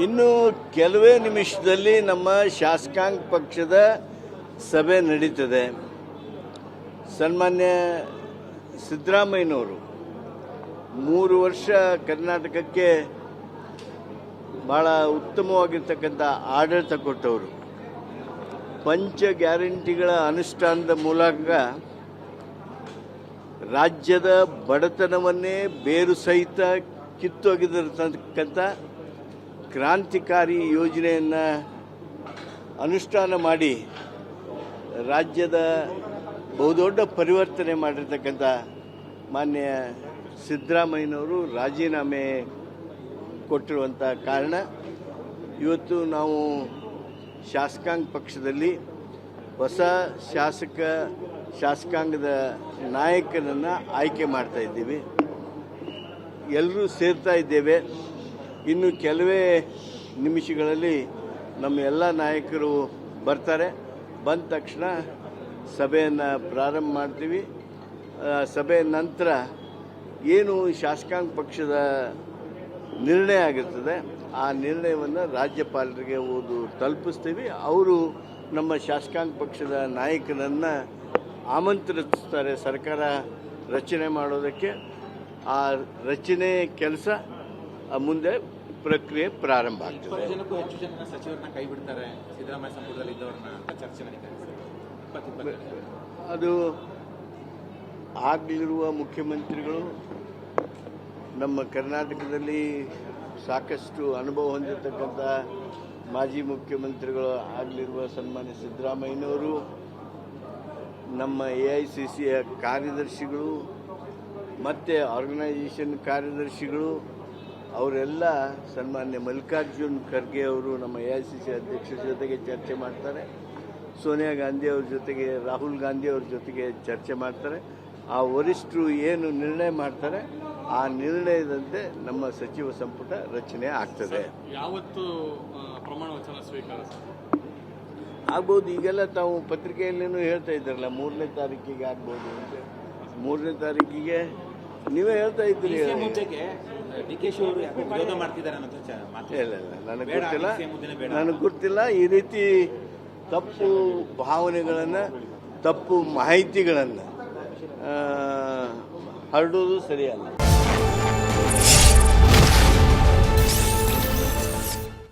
ಇನ್ನು ಕೆಲವೇ ನಿಮಿಷದಲ್ಲಿ ನಮ್ಮ ಶಾಸಕಾಂಗ ಪಕ್ಷದ ಸಭೆ ನಡೀತದೆ. ಸನ್ಮಾನ್ಯ ಸಿದ್ದರಾಮಯ್ಯನವರು 3 ವರ್ಷ ಕರ್ನಾಟಕಕ್ಕೆ ಭಾಳ ಉತ್ತಮವಾಗಿರ್ತಕ್ಕಂಥ ಆಡಳಿತ ಕೊಟ್ಟವರು. ಪಂಚ ಗ್ಯಾರಂಟಿಗಳ ಅನುಷ್ಠಾನದ ಮೂಲಕ ರಾಜ್ಯದ ಬಡತನವನ್ನೇ ಬೇರು ಸಹಿತ ಕಿತ್ತೊಗೆದಿರತಕ್ಕಂಥ ಕ್ರಾಂತಿಕಾರಿ ಯೋಜನೆಯನ್ನು ಅನುಷ್ಠಾನ ಮಾಡಿ ರಾಜ್ಯದ ಬಹುದೊಡ್ಡ ಪರಿವರ್ತನೆ ಮಾಡಿರ್ತಕ್ಕಂಥ ಮಾನ್ಯ ಸಿದ್ದರಾಮಯ್ಯನವರು ರಾಜೀನಾಮೆ ಕೊಟ್ಟಿರುವಂಥ ಕಾರಣ ಇವತ್ತು ನಾವು ಶಾಸಕಾಂಗ ಪಕ್ಷದಲ್ಲಿ ಹೊಸ ಶಾಸಕಾಂಗದ ನಾಯಕನನ್ನು ಆಯ್ಕೆ ಮಾಡ್ತಾ ಇದ್ದೀವಿ. ಎಲ್ಲರೂ ಸೇರ್ತಾ ಇದ್ದೇವೆ. ಇನ್ನು ಕೆಲವೇ ನಿಮಿಷಗಳಲ್ಲಿ ನಮ್ಮ ಎಲ್ಲ ನಾಯಕರು ಬರ್ತಾರೆ. ಬಂದ ತಕ್ಷಣ ಸಭೆಯನ್ನು ಪ್ರಾರಂಭ ಮಾಡ್ತೀವಿ. ಸಭೆಯ ನಂತರ ಏನು ಶಾಸಕಾಂಗ ಪಕ್ಷದ ನಿರ್ಣಯ ಆಗಿರ್ತದೆ ಆ ನಿರ್ಣಯವನ್ನು ರಾಜ್ಯಪಾಲರಿಗೆ ತಲುಪಿಸ್ತೀವಿ. ಅವರು ನಮ್ಮ ಶಾಸಕಾಂಗ ಪಕ್ಷದ ನಾಯಕನನ್ನು ಆಮಂತ್ರಿಸ್ತಾರೆ ಸರ್ಕಾರ ರಚನೆ ಮಾಡೋದಕ್ಕೆ. ಆ ರಚನೆ ಕೆಲಸ ಮುಂದೆ ಪ್ರಕ್ರಿಯೆ ಪ್ರಾರಂಭ ಆಗ್ತದೆ. 20 ಜನಕ್ಕೂ ಹೆಚ್ಚು ಜನ ಸಚಿವರನ್ನ ಕೈ ಬಿಡ್ತಾರೆ ಸಿದ್ದರಾಮಯ್ಯ ಸಂಪುಟದಲ್ಲಿ ಇದ್ದವರನ್ನ ಅಂತ ಚರ್ಚೆ ನಡೀತಾ. ಅದು ಆಗಲಿರುವ ಮುಖ್ಯಮಂತ್ರಿಗಳು ನಮ್ಮ ಕರ್ನಾಟಕದಲ್ಲಿ ಸಾಕಷ್ಟು ಅನುಭವ ಹೊಂದಿರತಕ್ಕಂಥ ಮಾಜಿ ಮುಖ್ಯಮಂತ್ರಿಗಳು ಆಗಲಿರುವ ಸನ್ಮಾನ್ಯ ಸಿದ್ದರಾಮಯ್ಯನವರು, ನಮ್ಮ AICCಯ ಕಾರ್ಯದರ್ಶಿಗಳು ಮತ್ತು ಆರ್ಗನೈಸೇಷನ್ ಕಾರ್ಯದರ್ಶಿಗಳು ಅವರೆಲ್ಲ ಸನ್ಮಾನ್ಯ ಮಲ್ಲಿಕಾರ್ಜುನ್ ಖರ್ಗೆ ಅವರು ನಮ್ಮ AICC ಅಧ್ಯಕ್ಷರ ಜೊತೆಗೆ ಚರ್ಚೆ ಮಾಡ್ತಾರೆ. ಸೋನಿಯಾ ಗಾಂಧಿ ಅವ್ರ ಜೊತೆಗೆ, ರಾಹುಲ್ ಗಾಂಧಿ ಅವ್ರ ಜೊತೆಗೆ ಚರ್ಚೆ ಮಾಡ್ತಾರೆ. ಆ ವರಿಷ್ಠರು ಏನು ನಿರ್ಣಯ ಮಾಡ್ತಾರೆ ಆ ನಿರ್ಣಯದಂತೆ ನಮ್ಮ ಸಚಿವ ಸಂಪುಟ ರಚನೆ ಆಗ್ತದೆ. ಯಾವತ್ತು ಪ್ರಮಾಣ ವಚನ ಸ್ವೀಕಾರ ಆಗ್ಬೋದು? ಈಗೆಲ್ಲ ತಾವು ಪತ್ರಿಕೆಯಲ್ಲೇನೂ ಹೇಳ್ತಾ ಇದ್ದಾರಲ್ಲ 3ನೇ ತಾರೀಕಿಗೆ ಆಗ್ಬೋದು ಅಂತ. 3ನೇ ತಾರೀಕಿಗೆ ನೀವೇ ಹೇಳ್ತಾ ಇದ್ದೀರಿ. ಇಲ್ಲ ನನಗೆ ಗೊತ್ತಿಲ್ಲ. ಈ ರೀತಿ ತಪ್ಪು ಭಾವನೆಗಳನ್ನು, ತಪ್ಪು ಮಾಹಿತಿಗಳನ್ನು ಹರಡೋದು ಸರಿಯಲ್ಲ.